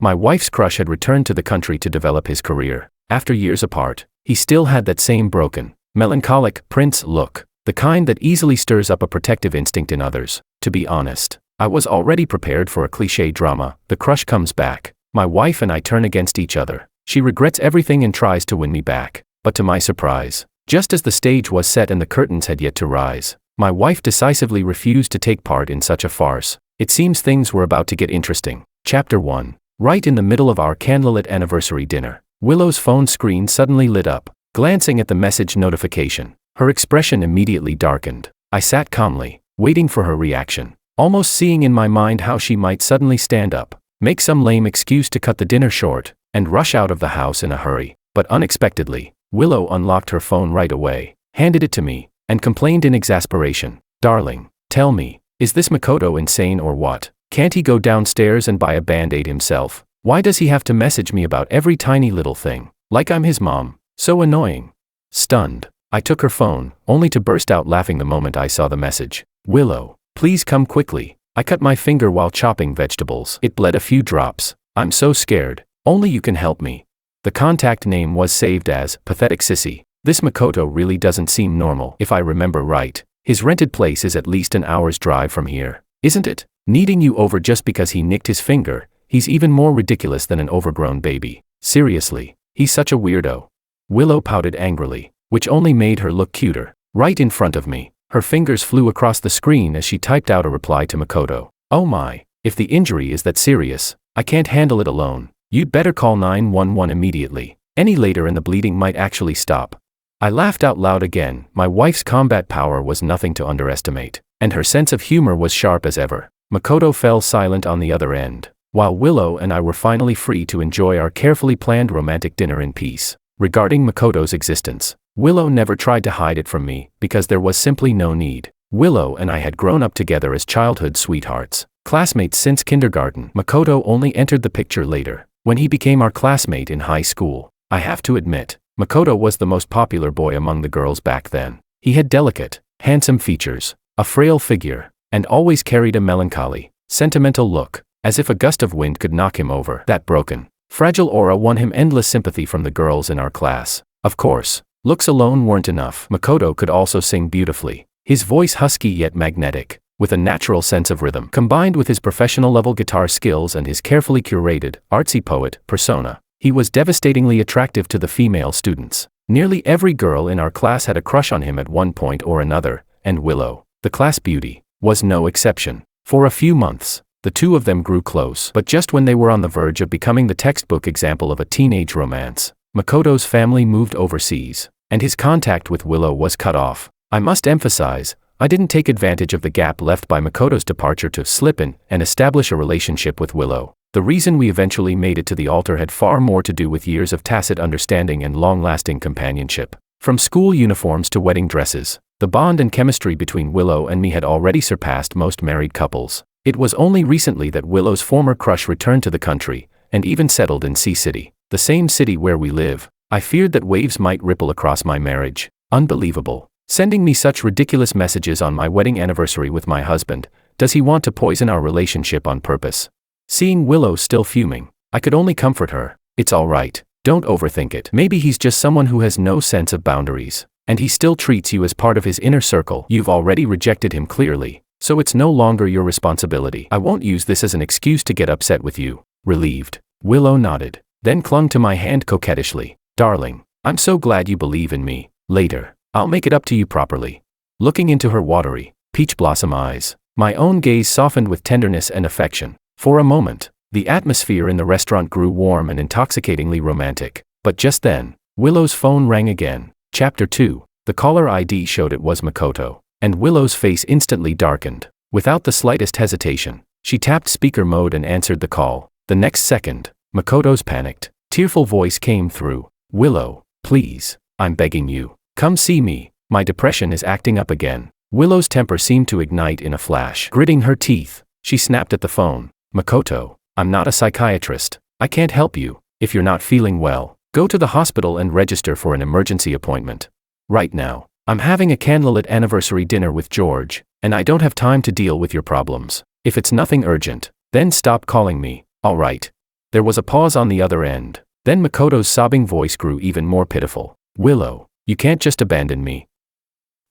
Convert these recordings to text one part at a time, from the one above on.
My wife's crush had returned to the country to develop his career. After years apart, he still had that same broken, melancholic prince look, the kind that easily stirs up a protective instinct in others. To be honest, I was already prepared for a cliché drama. The crush comes back. My wife and I turn against each other. She regrets everything and tries to win me back. But to my surprise, just as the stage was set and the curtains had yet to rise, my wife decisively refused to take part in such a farce. It seems things were about to get interesting. Chapter 1. Right in the middle of our candlelit anniversary dinner, Willow's phone screen suddenly lit up. Glancing at the message notification, her expression immediately darkened. I sat calmly, waiting for her reaction, almost seeing in my mind how she might suddenly stand up, make some lame excuse to cut the dinner short, and rush out of the house in a hurry. But unexpectedly, Willow unlocked her phone right away, handed it to me, and complained in exasperation. "Darling, tell me, is this Makoto insane or what? Can't he go downstairs and buy a Band-Aid himself? Why does he have to message me about every tiny little thing? Like I'm his mom. So annoying." Stunned, I took her phone, only to burst out laughing the moment I saw the message. "Willow, please come quickly. I cut my finger while chopping vegetables. It bled a few drops. I'm so scared. Only you can help me." The contact name was saved as Pathetic Sissy. This Makoto really doesn't seem normal. If I remember right, his rented place is at least an hour's drive from here, isn't it? Needing you over just because he nicked his finger. He's even more ridiculous than an overgrown baby. Seriously, he's such a weirdo. Willow pouted angrily, which only made her look cuter. Right in front of me, her fingers flew across the screen as she typed out a reply to Makoto. "Oh my, if the injury is that serious, I can't handle it alone. You'd better call 911 immediately. Any later and the bleeding might actually stop." I laughed out loud again. My wife's combat power was nothing to underestimate, and her sense of humor was sharp as ever. Makoto fell silent on the other end, while Willow and I were finally free to enjoy our carefully planned romantic dinner in peace. Regarding Makoto's existence, Willow never tried to hide it from me, because there was simply no need. Willow and I had grown up together as childhood sweethearts, classmates since kindergarten. Makoto only entered the picture later, when he became our classmate in high school. I have to admit, Makoto was the most popular boy among the girls back then. He had delicate, handsome features, a frail figure, and always carried a melancholy, sentimental look, as if a gust of wind could knock him over. That broken, fragile aura won him endless sympathy from the girls in our class. Of course, looks alone weren't enough. Makoto could also sing beautifully, his voice husky yet magnetic, with a natural sense of rhythm. Combined with his professional-level guitar skills and his carefully curated, artsy poet persona, he was devastatingly attractive to the female students. Nearly every girl in our class had a crush on him at one point or another, and Willow, the class beauty, was no exception. For a few months, the two of them grew close. But just when they were on the verge of becoming the textbook example of a teenage romance, Makoto's family moved overseas, and his contact with Willow was cut off. I must emphasize, I didn't take advantage of the gap left by Makoto's departure to slip in and establish a relationship with Willow. The reason we eventually made it to the altar had far more to do with years of tacit understanding and long-lasting companionship. From school uniforms to wedding dresses, the bond and chemistry between Willow and me had already surpassed most married couples. It was only recently that Willow's former crush returned to the country, and even settled in C-City, the same city where we live. I feared that waves might ripple across my marriage. Unbelievable. Sending me such ridiculous messages on my wedding anniversary with my husband. Does he want to poison our relationship on purpose? Seeing Willow still fuming, I could only comfort her. "It's all right. Don't overthink it. Maybe he's just someone who has no sense of boundaries, and he still treats you as part of his inner circle. You've already rejected him clearly, so it's no longer your responsibility. I won't use this as an excuse to get upset with you." Relieved, Willow nodded, then clung to my hand coquettishly. "Darling, I'm so glad you believe in me. Later, I'll make it up to you properly." Looking into her watery, peach blossom eyes, my own gaze softened with tenderness and affection. For a moment, the atmosphere in the restaurant grew warm and intoxicatingly romantic. But just then, Willow's phone rang again. Chapter 2. The caller ID showed it was Makoto, and Willow's face instantly darkened. Without the slightest hesitation, she tapped speaker mode and answered the call. The next second, Makoto's panicked, tearful voice came through. "Willow, please, I'm begging you, come see me. My depression is acting up again." Willow's temper seemed to ignite in a flash. Gritting her teeth, she snapped at the phone. "Makoto, I'm not a psychiatrist. I can't help you. If you're not feeling well, go to the hospital and register for an emergency appointment. Right now, I'm having a candlelit anniversary dinner with George, and I don't have time to deal with your problems. If it's nothing urgent, then stop calling me, all right?" There was a pause on the other end. Then Makoto's sobbing voice grew even more pitiful. Willow, you can't just abandon me.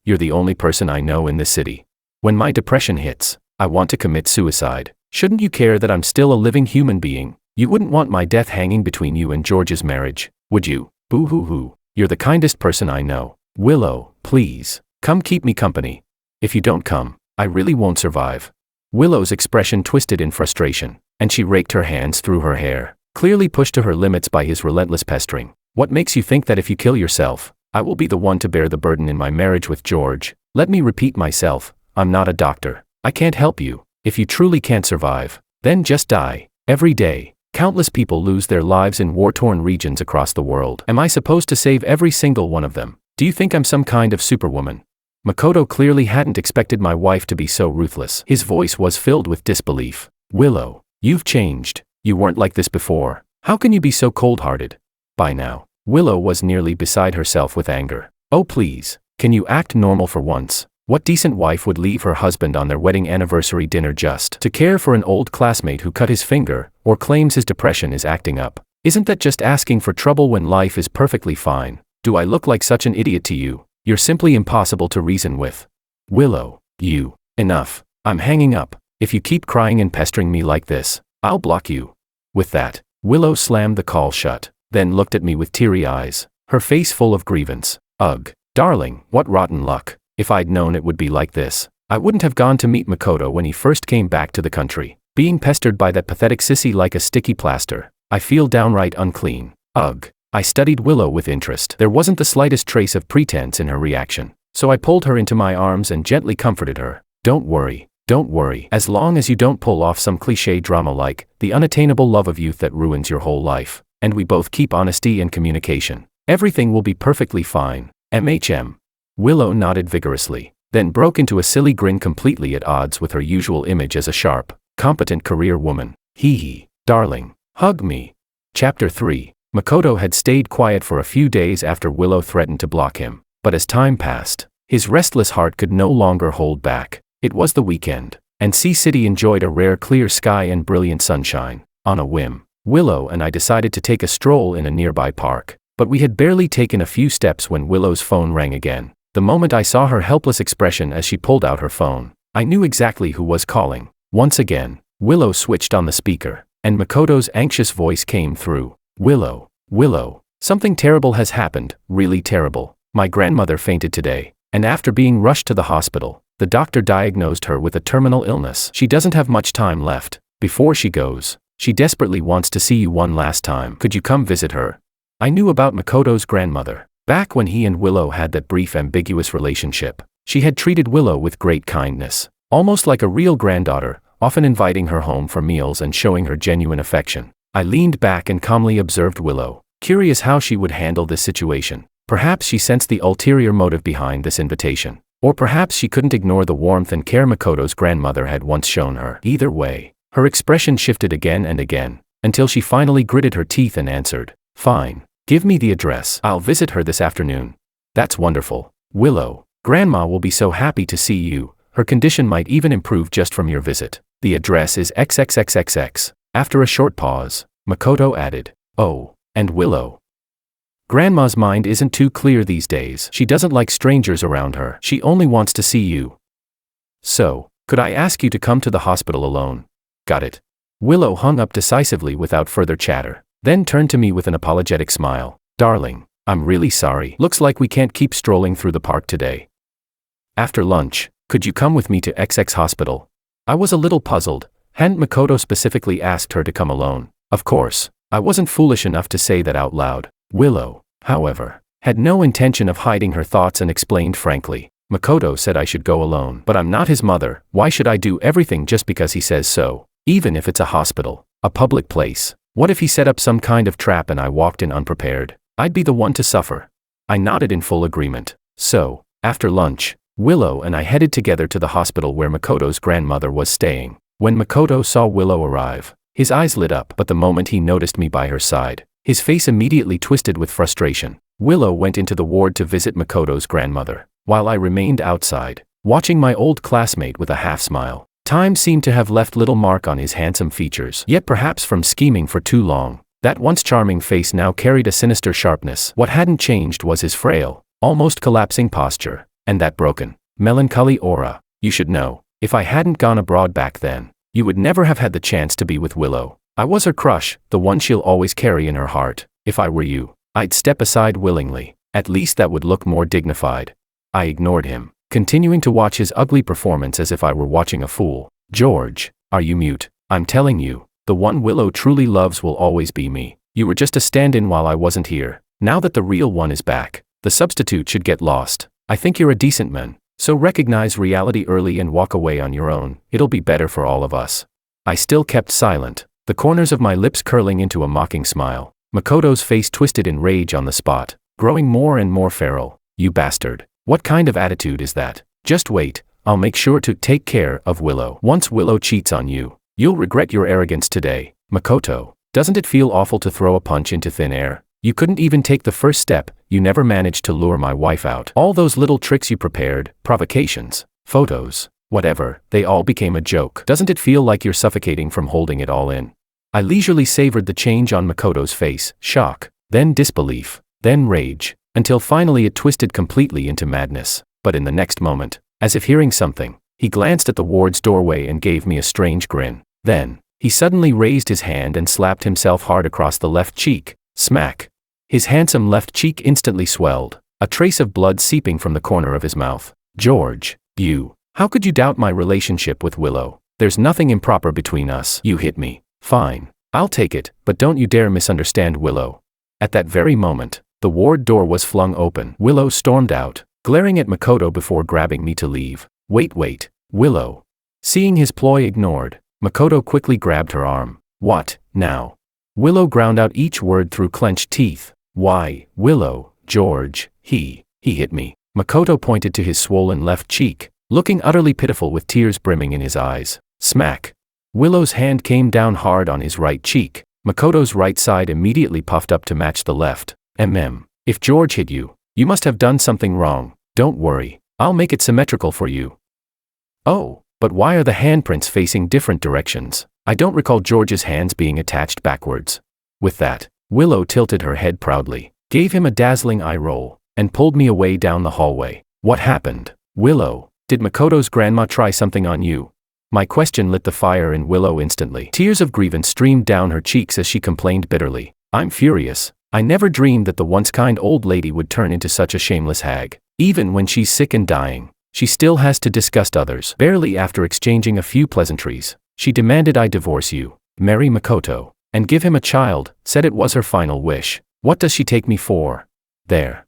You're the only person I know in this city. When my depression hits, I want to commit suicide. Shouldn't you care that I'm still a living human being? You wouldn't want my death hanging between you and George's marriage, would you? Boo-hoo-hoo. You're the kindest person I know. Willow, please, come keep me company. If you don't come, I really won't survive. Willow's expression twisted in frustration, and she raked her hands through her hair, clearly pushed to her limits by his relentless pestering. What makes you think that if you kill yourself, I will be the one to bear the burden in my marriage with George? Let me repeat myself, I'm not a doctor. I can't help you. If you truly can't survive, then just die. Every day, countless people lose their lives in war-torn regions across the world. Am I supposed to save every single one of them? Do you think I'm some kind of superwoman? Makoto clearly hadn't expected my wife to be so ruthless. His voice was filled with disbelief. Willow, you've changed. You weren't like this before. How can you be so cold-hearted? By now, Willow was nearly beside herself with anger. Oh please, can you act normal for once? What decent wife would leave her husband on their wedding anniversary dinner just to care for an old classmate who cut his finger, or claims his depression is acting up? Isn't that just asking for trouble when life is perfectly fine? Do I look like such an idiot to you? You're simply impossible to reason with. Willow, enough. I'm hanging up. If you keep crying and pestering me like this, I'll block you. With that, Willow slammed the call shut, then looked at me with teary eyes, her face full of grievance. Ugh, darling, what rotten luck. If I'd known it would be like this, I wouldn't have gone to meet Makoto when he first came back to the country. Being pestered by that pathetic sissy like a sticky plaster, I feel downright unclean. Ugh. I studied Willow with interest. There wasn't the slightest trace of pretense in her reaction, so I pulled her into my arms and gently comforted her. Don't worry. As long as you don't pull off some cliché drama like the unattainable love of youth that ruins your whole life, and we both keep honesty and communication, everything will be perfectly fine. MHM. Willow nodded vigorously, then broke into a silly grin completely at odds with her usual image as a sharp, competent career woman. Hee, darling, hug me. Chapter 3. Makoto had stayed quiet for a few days after Willow threatened to block him, but as time passed, his restless heart could no longer hold back. It was the weekend, and Sea City enjoyed a rare clear sky and brilliant sunshine. On a whim, Willow and I decided to take a stroll in a nearby park, but we had barely taken a few steps when Willow's phone rang again. The moment I saw her helpless expression as she pulled out her phone, I knew exactly who was calling. Once again, Willow switched on the speaker, and Makoto's anxious voice came through. Willow, something terrible has happened, really terrible. My grandmother fainted today, and after being rushed to the hospital, the doctor diagnosed her with a terminal illness. She doesn't have much time left. Before she goes, she desperately wants to see you one last time. Could you come visit her? I knew about Makoto's grandmother. Back when he and Willow had that brief ambiguous relationship, she had treated Willow with great kindness, almost like a real granddaughter, often inviting her home for meals and showing her genuine affection. I leaned back and calmly observed Willow, curious how she would handle this situation. Perhaps she sensed the ulterior motive behind this invitation, or perhaps she couldn't ignore the warmth and care Makoto's grandmother had once shown her. Either way, her expression shifted again and again, until she finally gritted her teeth and answered, "Fine. Give me the address. I'll visit her this afternoon." "That's wonderful. Willow, Grandma will be so happy to see you. Her condition might even improve just from your visit. The address is XXXXX. After a short pause, Makoto added, "Oh, and Willow. Grandma's mind isn't too clear these days. She doesn't like strangers around her. She only wants to see you. So, could I ask you to come to the hospital alone?" "Got it." Willow hung up decisively without further chatter, then turned to me with an apologetic smile. "Darling, I'm really sorry. Looks like we can't keep strolling through the park today. After lunch, could you come with me to XX Hospital?" I was a little puzzled. Hadn't Makoto specifically asked her to come alone? Of course, I wasn't foolish enough to say that out loud. Willow, however, had no intention of hiding her thoughts and explained frankly. "Makoto said I should go alone, but I'm not his mother. Why should I do everything just because he says so? Even if it's a hospital, a public place. What if he set up some kind of trap and I walked in unprepared? I'd be the one to suffer." I nodded in full agreement. So, after lunch, Willow and I headed together to the hospital where Makoto's grandmother was staying. When Makoto saw Willow arrive, his eyes lit up, but the moment he noticed me by her side, his face immediately twisted with frustration. Willow went into the ward to visit Makoto's grandmother, while I remained outside, watching my old classmate with a half smile. Time seemed to have left little mark on his handsome features. Yet perhaps from scheming for too long, that once charming face now carried a sinister sharpness. What hadn't changed was his frail, almost collapsing posture, and that broken, melancholy aura. You should know, if I hadn't gone abroad back then, you would never have had the chance to be with Willow. I was her crush, the one she'll always carry in her heart. If I were you, I'd step aside willingly. At least that would look more dignified. I ignored him, continuing to watch his ugly performance as if I were watching a fool. George, are you mute? I'm telling you, the one Willow truly loves will always be me. You were just a stand-in while I wasn't here. Now that the real one is back, the substitute should get lost. I think you're a decent man, so recognize reality early and walk away on your own. It'll be better for all of us. I still kept silent, the corners of my lips curling into a mocking smile. Makoto's face twisted in rage on the spot, growing more and more feral. You bastard. What kind of attitude is that? Just wait, I'll make sure to take care of Willow. Once Willow cheats on you, you'll regret your arrogance today. Makoto, doesn't it feel awful to throw a punch into thin air? You couldn't even take the first step. You never managed to lure my wife out. All those little tricks you prepared, provocations, photos, whatever, they all became a joke. Doesn't it feel like you're suffocating from holding it all in? I leisurely savored the change on Makoto's face, shock, then disbelief, then rage, until finally it twisted completely into madness. But in the next moment, as if hearing something, he glanced at the ward's doorway and gave me a strange grin. Then, he suddenly raised his hand and slapped himself hard across the left cheek. Smack! His handsome left cheek instantly swelled, a trace of blood seeping from the corner of his mouth. George, how could you doubt my relationship with Willow? There's nothing improper between us. You hit me. Fine, I'll take it, but don't you dare misunderstand Willow. At that very moment, the ward door was flung open. Willow stormed out, glaring at Makoto before grabbing me to leave. Wait, Willow. Seeing his ploy ignored, Makoto quickly grabbed her arm. What, now? Willow ground out each word through clenched teeth. Why, Willow, George, he hit me. Makoto pointed to his swollen left cheek, looking utterly pitiful with tears brimming in his eyes. Smack! Willow's hand came down hard on his right cheek. Makoto's right side immediately puffed up to match the left. If George hit you, you must have done something wrong. Don't worry, I'll make it symmetrical for you. Oh, but why are the handprints facing different directions? I don't recall George's hands being attached backwards. With that, Willow tilted her head proudly, gave him a dazzling eye roll, and pulled me away down the hallway. What happened? Willow, did Makoto's grandma try something on you? My question lit the fire in Willow instantly. Tears of grievance streamed down her cheeks as she complained bitterly. I'm furious. I never dreamed that the once kind old lady would turn into such a shameless hag. Even when she's sick and dying, she still has to disgust others. Barely after exchanging a few pleasantries, she demanded I divorce you, marry Makoto, and give him a child, said it was her final wish. What does she take me for? There,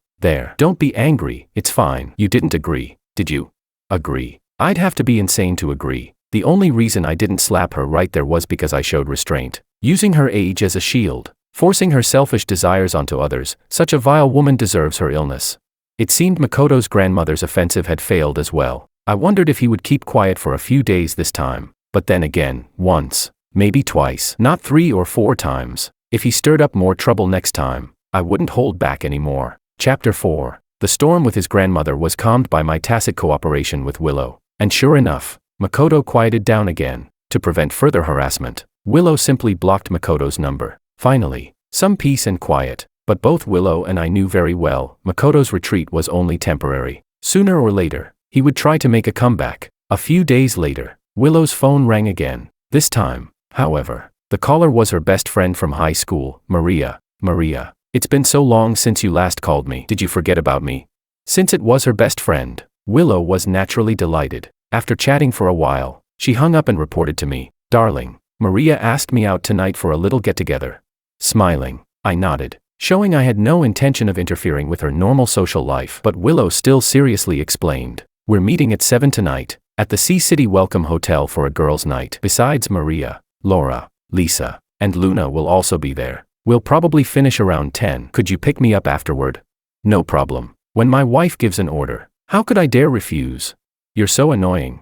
don't be angry, it's fine. You didn't agree, did you? Agree? I'd have to be insane to agree. The only reason I didn't slap her right there was because I showed restraint, using her age as a shield, forcing her selfish desires onto others. Such a vile woman deserves her illness. It seemed Makoto's grandmother's offensive had failed as well. I wondered if he would keep quiet for a few days this time, but then again, once, maybe twice, not 3 or 4 times. If he stirred up more trouble next time, I wouldn't hold back anymore. Chapter 4. The storm with his grandmother was calmed by my tacit cooperation with Willow, and sure enough, Makoto quieted down again. To prevent further harassment, Willow simply blocked Makoto's number. Finally, some peace and quiet, but both Willow and I knew very well Makoto's retreat was only temporary. Sooner or later, he would try to make a comeback. A few days later, Willow's phone rang again. This time, however, the caller was her best friend from high school, Maria. Maria, it's been so long since you last called me. Did you forget about me? Since it was her best friend, Willow was naturally delighted. After chatting for a while, she hung up and reported to me, Darling, Maria asked me out tonight for a little get-together. Smiling, I nodded, showing I had no intention of interfering with her normal social life. But Willow still seriously explained, We're meeting at 7 tonight, at the Sea City Welcome Hotel for a girls' night. Besides Maria, Laura, Lisa, and Luna will also be there. We'll probably finish around 10. Could you pick me up afterward? No problem. When my wife gives an order, how could I dare refuse? You're so annoying.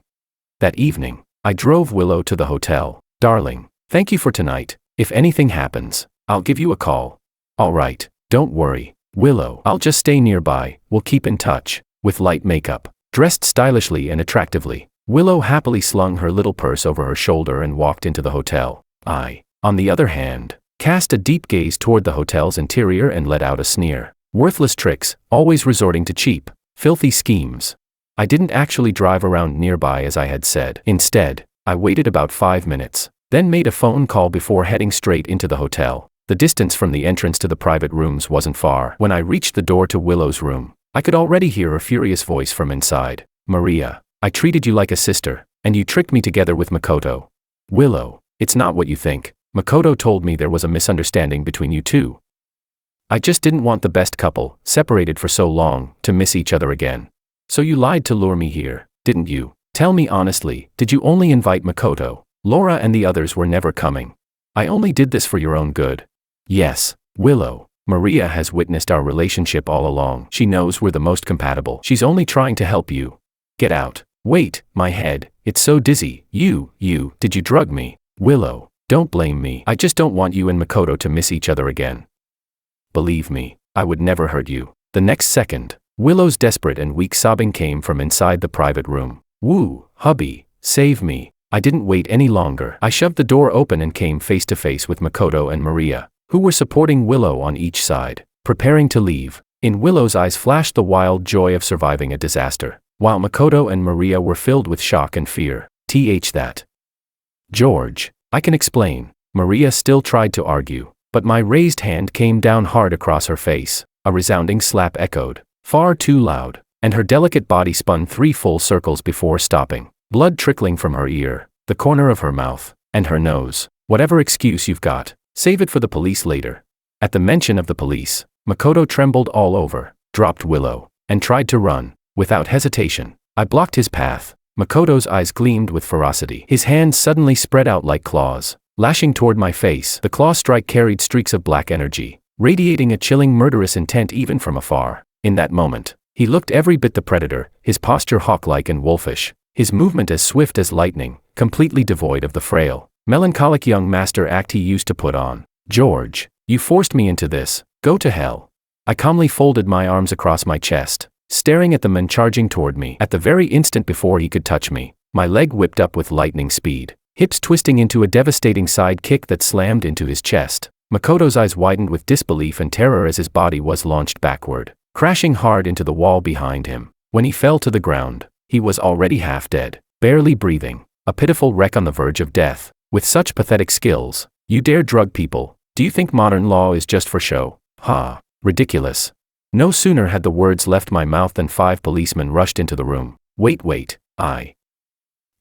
That evening, I drove Willow to the hotel. Darling, thank you for tonight. If anything happens, I'll give you a call. All right, don't worry, Willow. I'll just stay nearby. We'll keep in touch. With light makeup, dressed stylishly and attractively, Willow happily slung her little purse over her shoulder and walked into the hotel. I, on the other hand, cast a deep gaze toward the hotel's interior and let out a sneer. Worthless tricks, always resorting to cheap, filthy schemes. I didn't actually drive around nearby as I had said. Instead, I waited about 5 minutes, then made a phone call before heading straight into the hotel. The distance from the entrance to the private rooms wasn't far. When I reached the door to Willow's room, I could already hear a furious voice from inside. Maria, I treated you like a sister, and you tricked me together with Makoto. Willow, it's not what you think. Makoto told me there was a misunderstanding between you two. I just didn't want the best couple, separated for so long, to miss each other again. So you lied to lure me here, didn't you? Tell me honestly, did you only invite Makoto? Laura and the others were never coming. I only did this for your own good. Yes, Willow. Maria has witnessed our relationship all along. She knows we're the most compatible. She's only trying to help you. Get out. Wait, my head, it's so dizzy. Did you drug me? Willow, don't blame me. I just don't want you and Makoto to miss each other again. Believe me, I would never hurt you. The next second, Willow's desperate and weak sobbing came from inside the private room. Woo, hubby, save me. I didn't wait any longer. I shoved the door open and came face to face with Makoto and Maria, who were supporting Willow on each side, preparing to leave. In Willow's eyes flashed the wild joy of surviving a disaster, while Makoto and Maria were filled with shock and fear. That. George, I can explain. Maria still tried to argue, but my raised hand came down hard across her face. A resounding slap echoed, far too loud, and her delicate body spun 3 full circles before stopping, blood trickling from her ear, the corner of her mouth, and her nose. Whatever excuse you've got, save it for the police later. At the mention of the police, Makoto trembled all over, dropped Willow, and tried to run. Without hesitation, I blocked his path. Makoto's eyes gleamed with ferocity. His hands suddenly spread out like claws, lashing toward my face. The claw strike carried streaks of black energy, radiating a chilling murderous intent even from afar. In that moment, he looked every bit the predator, his posture hawk-like and wolfish, his movement as swift as lightning, completely devoid of the frail, melancholic young master act he used to put on. George, you forced me into this. Go to hell. I calmly folded my arms across my chest, staring at the man charging toward me. At the very instant before he could touch me, my leg whipped up with lightning speed, hips twisting into a devastating side kick that slammed into his chest. Makoto's eyes widened with disbelief and terror as his body was launched backward, crashing hard into the wall behind him. When he fell to the ground, he was already half dead, barely breathing, a pitiful wreck on the verge of death. With such pathetic skills, you dare drug people? Do you think modern law is just for show? Ha, ridiculous. No sooner had the words left my mouth than 5 policemen rushed into the room. Wait, I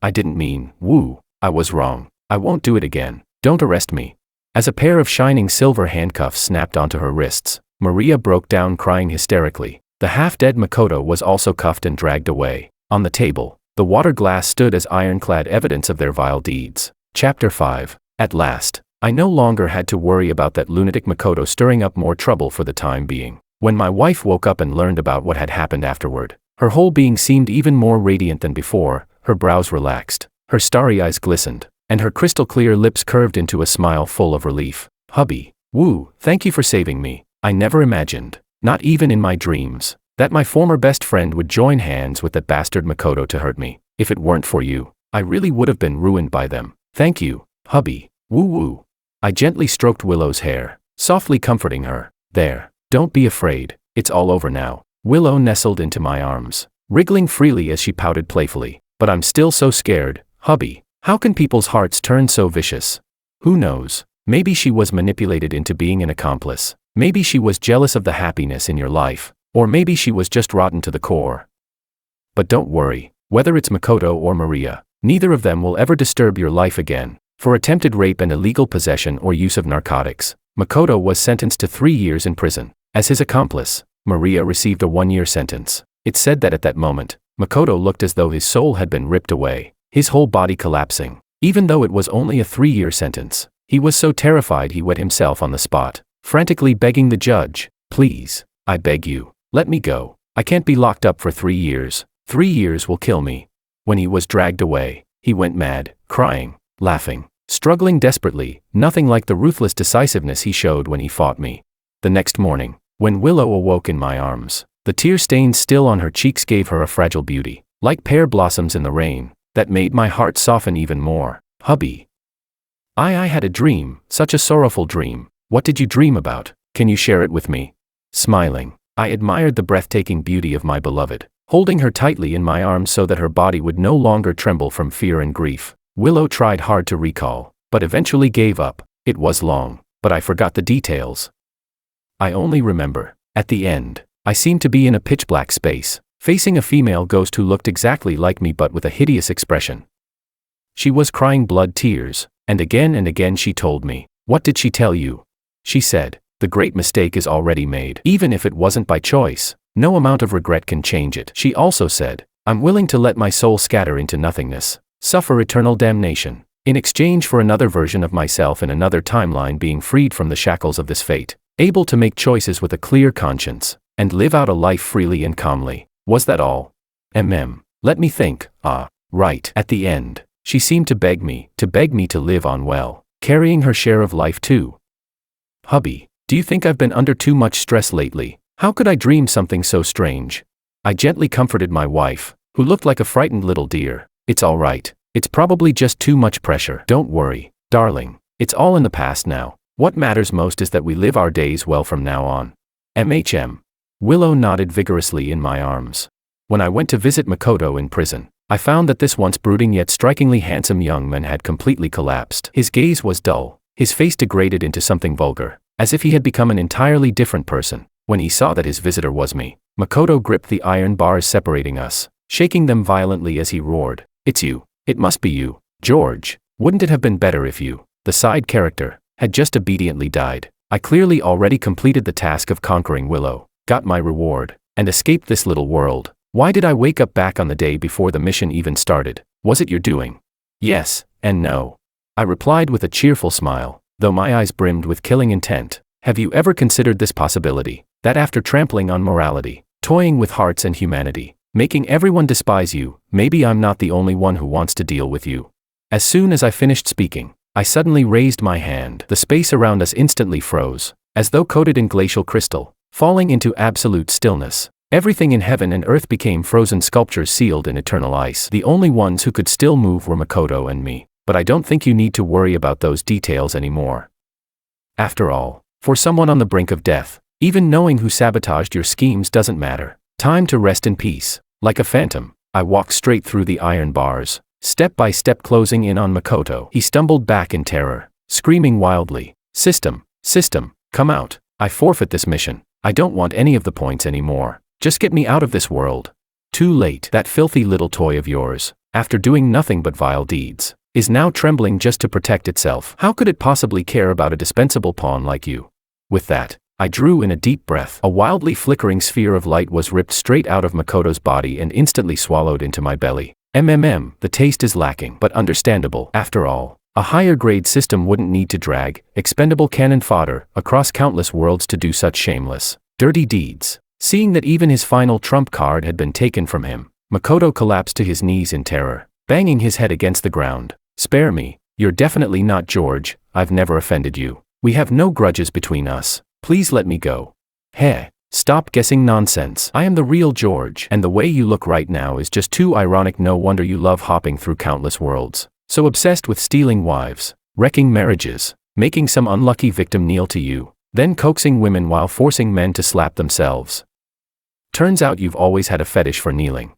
didn't mean, woo, I was wrong. I won't do it again. Don't arrest me. As a pair of shining silver handcuffs snapped onto her wrists, Maria broke down crying hysterically. The half-dead Makoto was also cuffed and dragged away. On the table, the water glass stood as ironclad evidence of their vile deeds. Chapter 5. At last, I no longer had to worry about that lunatic Makoto stirring up more trouble for the time being. When my wife woke up and learned about what had happened afterward, her whole being seemed even more radiant than before. Her brows relaxed, her starry eyes glistened, and her crystal-clear lips curved into a smile full of relief. Hubby, woo, thank you for saving me. I never imagined, not even in my dreams, that my former best friend would join hands with that bastard Makoto to hurt me. If it weren't for you, I really would have been ruined by them. Thank you, hubby. Woo. I gently stroked Willow's hair, softly comforting her. There, don't be afraid, it's all over now. Willow nestled into my arms, wriggling freely as she pouted playfully. But I'm still so scared, hubby. How can people's hearts turn so vicious? Who knows? Maybe she was manipulated into being an accomplice. Maybe she was jealous of the happiness in your life. Or maybe she was just rotten to the core. But don't worry, whether it's Makoto or Maria, neither of them will ever disturb your life again. For attempted rape and illegal possession or use of narcotics, Makoto was sentenced to 3 years in prison. As his accomplice, Maria received a 1-year sentence. It's said that at that moment, Makoto looked as though his soul had been ripped away, his whole body collapsing. Even though it was only a 3-year sentence, he was so terrified he wet himself on the spot, frantically begging the judge, "Please, I beg you, let me go. I can't be locked up for 3 years. 3 years will kill me." When he was dragged away, he went mad, crying, laughing, struggling desperately, nothing like the ruthless decisiveness he showed when he fought me. The next morning, when Willow awoke in my arms, the tear stains still on her cheeks gave her a fragile beauty, like pear blossoms in the rain. that made my heart soften even more. Hubby. I had a dream, such a sorrowful dream. What did you dream about? Can you share it with me? Smiling, I admired the breathtaking beauty of my beloved, holding her tightly in my arms so that her body would no longer tremble from fear and grief. Willow tried hard to recall, but eventually gave up. It was long, but I forgot the details. I only remember, at the end, I seemed to be in a pitch-black space, facing a female ghost who looked exactly like me but with a hideous expression. She was crying blood tears, and again she told me. What did she tell you? She said, the great mistake is already made. Even if it wasn't by choice, no amount of regret can change it. She also said, I'm willing to let my soul scatter into nothingness, suffer eternal damnation, in exchange for another version of myself in another timeline being freed from the shackles of this fate, able to make choices with a clear conscience, and live out a life freely and calmly. Was that all? Let me think. Right. At the end, she seemed to beg me to live on well, carrying her share of life too. Hubby, do you think I've been under too much stress lately? How could I dream something so strange? I gently comforted my wife, who looked like a frightened little deer. It's all right. It's probably just too much pressure. Don't worry, darling. It's all in the past now. What matters most is that we live our days well from now on. Willow nodded vigorously in my arms. When I went to visit Makoto in prison, I found that this once brooding yet strikingly handsome young man had completely collapsed. His gaze was dull, his face degraded into something vulgar, as if he had become an entirely different person. When he saw that his visitor was me, Makoto gripped the iron bars separating us, shaking them violently as he roared, It's you. It must be you, George. Wouldn't it have been better if you, the side character, had just obediently died? I clearly already completed the task of conquering Willow, got my reward, and escaped this little world. Why did I wake up back on the day before the mission even started? Was it your doing? Yes, and no. I replied with a cheerful smile, though my eyes brimmed with killing intent. Have you ever considered this possibility, that after trampling on morality, toying with hearts and humanity, making everyone despise you, maybe I'm not the only one who wants to deal with you? As soon as I finished speaking, I suddenly raised my hand. The space around us instantly froze, as though coated in glacial crystal, falling into absolute stillness. Everything in heaven and earth became frozen sculptures sealed in eternal ice. The only ones who could still move were Makoto and me, but I don't think you need to worry about those details anymore. After all, for someone on the brink of death, even knowing who sabotaged your schemes doesn't matter. Time to rest in peace. Like a phantom, I walked straight through the iron bars, step by step closing in on Makoto. He stumbled back in terror, screaming wildly, System, come out. I forfeit this mission. I don't want any of the points anymore. Just get me out of this world. Too late. That filthy little toy of yours, after doing nothing but vile deeds, is now trembling just to protect itself. How could it possibly care about a dispensable pawn like you? With that, I drew in a deep breath. A wildly flickering sphere of light was ripped straight out of Makoto's body and instantly swallowed into my belly. The taste is lacking, but understandable. After all, a higher grade system wouldn't need to drag expendable cannon fodder across countless worlds to do such shameless, dirty deeds. Seeing that even his final trump card had been taken from him, Makoto collapsed to his knees in terror, banging his head against the ground. Spare me. You're definitely not George. I've never offended you. We have no grudges between us. Please let me go. Heh. Stop guessing nonsense. I am the real George, and the way you look right now is just too ironic. No wonder you love hopping through countless worlds. So obsessed with stealing wives, wrecking marriages, making some unlucky victim kneel to you, then coaxing women while forcing men to slap themselves. Turns out you've always had a fetish for kneeling.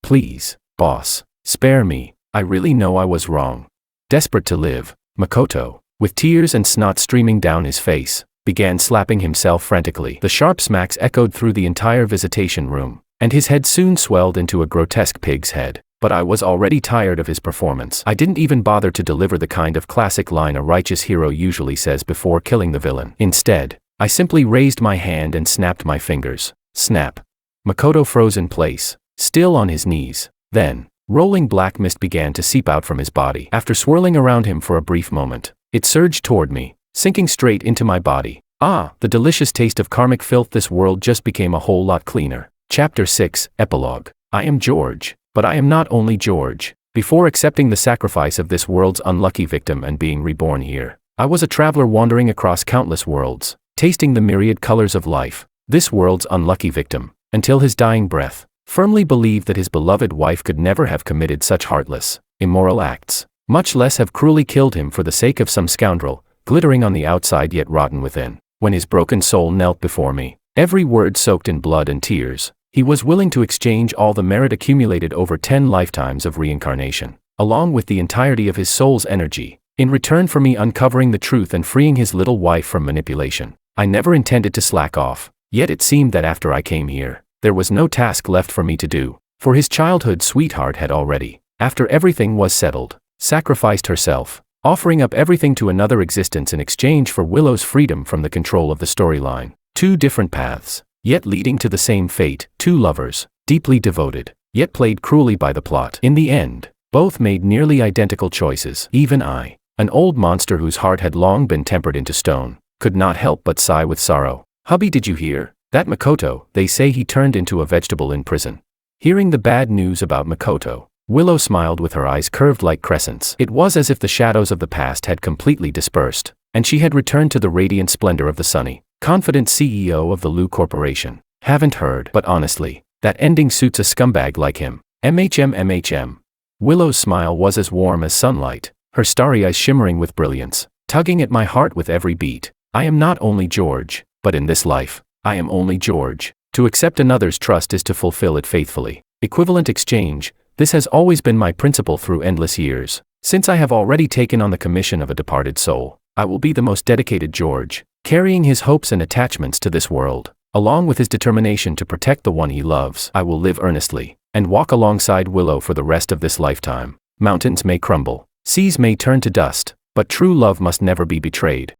Please, boss, spare me. I really know I was wrong. Desperate to live, Makoto, with tears and snot streaming down his face, began slapping himself frantically. The sharp smacks echoed through the entire visitation room, and his head soon swelled into a grotesque pig's head. But I was already tired of his performance. I didn't even bother to deliver the kind of classic line a righteous hero usually says before killing the villain. Instead, I simply raised my hand and snapped my fingers. Snap. Makoto froze in place, still on his knees. Then, rolling black mist began to seep out from his body. After swirling around him for a brief moment, it surged toward me, sinking straight into my body. The delicious taste of karmic filth. This world just became a whole lot cleaner. Chapter 6, Epilogue. I am George, but I am not only George. Before accepting the sacrifice of this world's unlucky victim and being reborn here, I was a traveler wandering across countless worlds, tasting the myriad colors of life. This world's unlucky victim, until his dying breath, firmly believed that his beloved wife could never have committed such heartless, immoral acts, much less have cruelly killed him for the sake of some scoundrel, glittering on the outside yet rotten within. When his broken soul knelt before me, every word soaked in blood and tears, he was willing to exchange all the merit accumulated over 10 lifetimes of reincarnation, along with the entirety of his soul's energy, in return for me uncovering the truth and freeing his little wife from manipulation. I never intended to slack off, yet it seemed that after I came here, there was no task left for me to do, for his childhood sweetheart had already, after everything was settled, sacrificed herself, offering up everything to another existence in exchange for Willow's freedom from the control of the storyline. 2 different paths, yet leading to the same fate, 2 lovers, deeply devoted, yet played cruelly by the plot. In the end, both made nearly identical choices. Even I, an old monster whose heart had long been tempered into stone, could not help but sigh with sorrow. Hubby, did you hear? That Makoto, they say he turned into a vegetable in prison. Hearing the bad news about Makoto, Willow smiled with her eyes curved like crescents. It was as if the shadows of the past had completely dispersed, and she had returned to the radiant splendor of the sunny, confident CEO of the Lu Corporation. Haven't heard, but honestly, that ending suits a scumbag like him. MHM. Willow's smile was as warm as sunlight, her starry eyes shimmering with brilliance, tugging at my heart with every beat. I am not only George, but in this life, I am only George. To accept another's trust is to fulfill it faithfully. Equivalent exchange, this has always been my principle through endless years. Since I have already taken on the commission of a departed soul, I will be the most dedicated George, carrying his hopes and attachments to this world, along with his determination to protect the one he loves. I will live earnestly, and walk alongside Willow for the rest of this lifetime. Mountains may crumble, seas may turn to dust, but true love must never be betrayed.